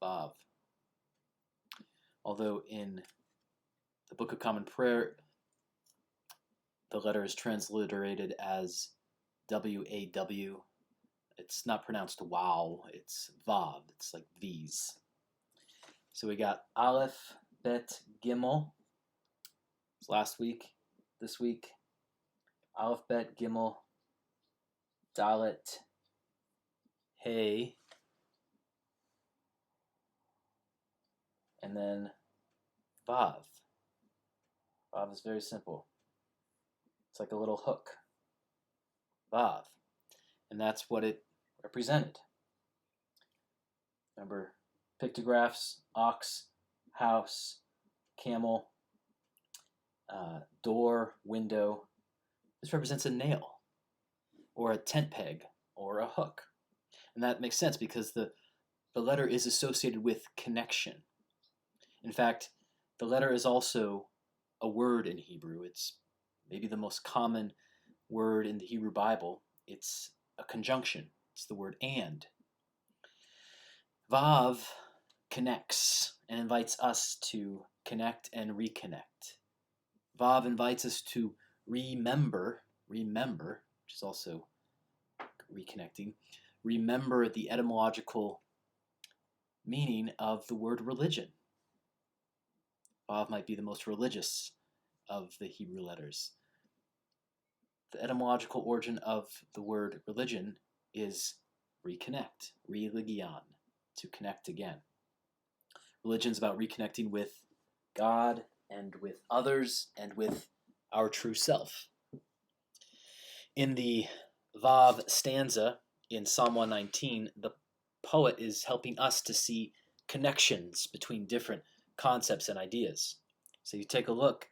Vav. Although in the Book of Common Prayer, the letter is transliterated as W-A-W. It's not pronounced wow, it's Vav. It's like these. So we got Aleph, Bet, Gimel. It's last week, this week. Aleph, Bet, Gimel, Dalet, Hey, and then Vav. Vav is very simple. It's like a little hook. Vav. And that's what it represented. Remember, pictographs, ox, house, camel, door, window. This represents a nail, or a tent peg, or a hook. And that makes sense because the letter is associated with connection. In fact, the letter is also a word in Hebrew. It's maybe the most common word in the Hebrew Bible. It's a conjunction. It's the word and. Vav connects and invites us to connect and reconnect. Vav invites us to remember, which is also reconnecting. Remember the etymological meaning of the word religion. Vav might be the most religious of the Hebrew letters. The etymological origin of the word religion is reconnect, religion, to connect again. Religion is about reconnecting with God and with others and with our true self. In the Vav stanza in Psalm 119, the poet is helping us to see connections between different concepts and ideas. So you take a look,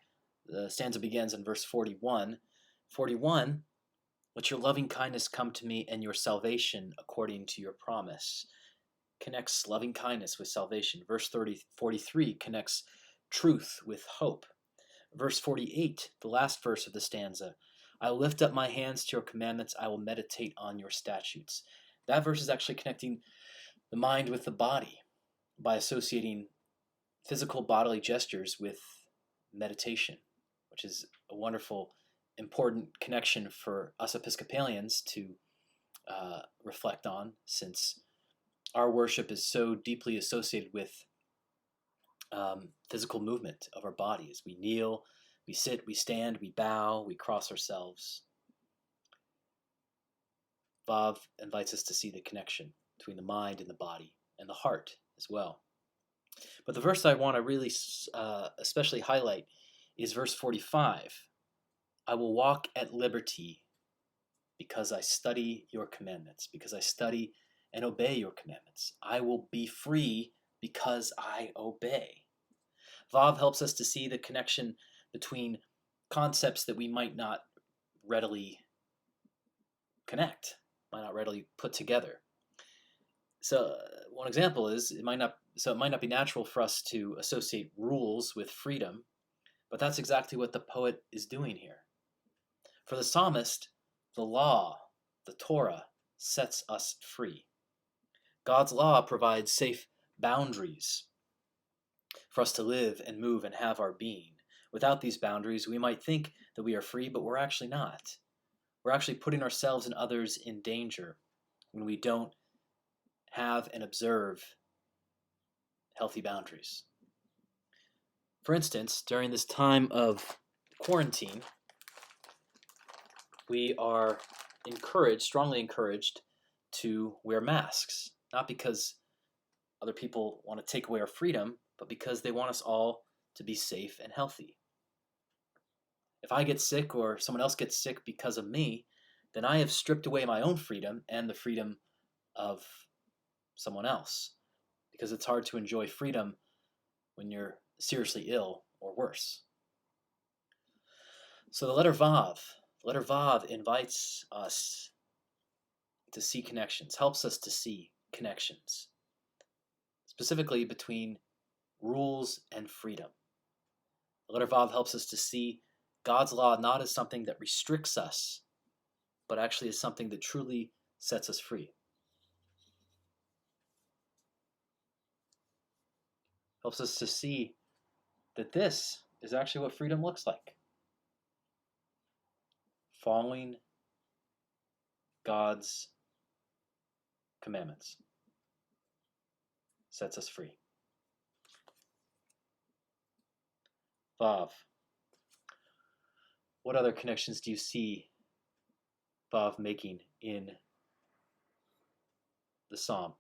the stanza begins in verse 41. 41, let your loving kindness come to me and your salvation according to your promise. Connects loving kindness with salvation. Verse 43 connects truth with hope. Verse 48, the last verse of the stanza, I will lift up my hands to your commandments, I will meditate on your statutes. That verse is actually connecting the mind with the body by associating physical bodily gestures with meditation, which is a wonderful, important connection for us Episcopalians to reflect on, since our worship is so deeply associated with physical movement of our bodies. We kneel, we sit, we stand, we bow, we cross ourselves. Vav invites us to see the connection between the mind and the body and the heart as well. But the verse I want to really especially highlight is verse 45. I will walk at liberty because I study your commandments, because I study and obey your commandments. I will be free because I obey. Vav helps us to see the connection between concepts that we might not readily connect, might not readily put together. So one example is it might not be natural for us to associate rules with freedom, but that's exactly what the poet is doing here. For the psalmist, the law, the Torah, sets us free. God's law provides safe boundaries for us to live and move and have our being. Without these boundaries, we might think that we are free, but we're actually not. We're actually putting ourselves and others in danger when we don't have and observe healthy boundaries. For instance, during this time of quarantine, we are strongly encouraged to wear masks, not because other people want to take away our freedom, but because they want us all to be safe and healthy. If I get sick or someone else gets sick because of me, then I have stripped away my own freedom and the freedom of someone else, because it's hard to enjoy freedom when you're seriously ill or worse. So the letter Vav invites us to see connections, helps us to see connections, specifically between rules and freedom. The letter Vav helps us to see God's law not as something that restricts us, but actually as something that truly sets us free. Helps us to see that this is actually what freedom looks like. Following God's commandments sets us free. Vav. What other connections do you see Vav making in the psalm?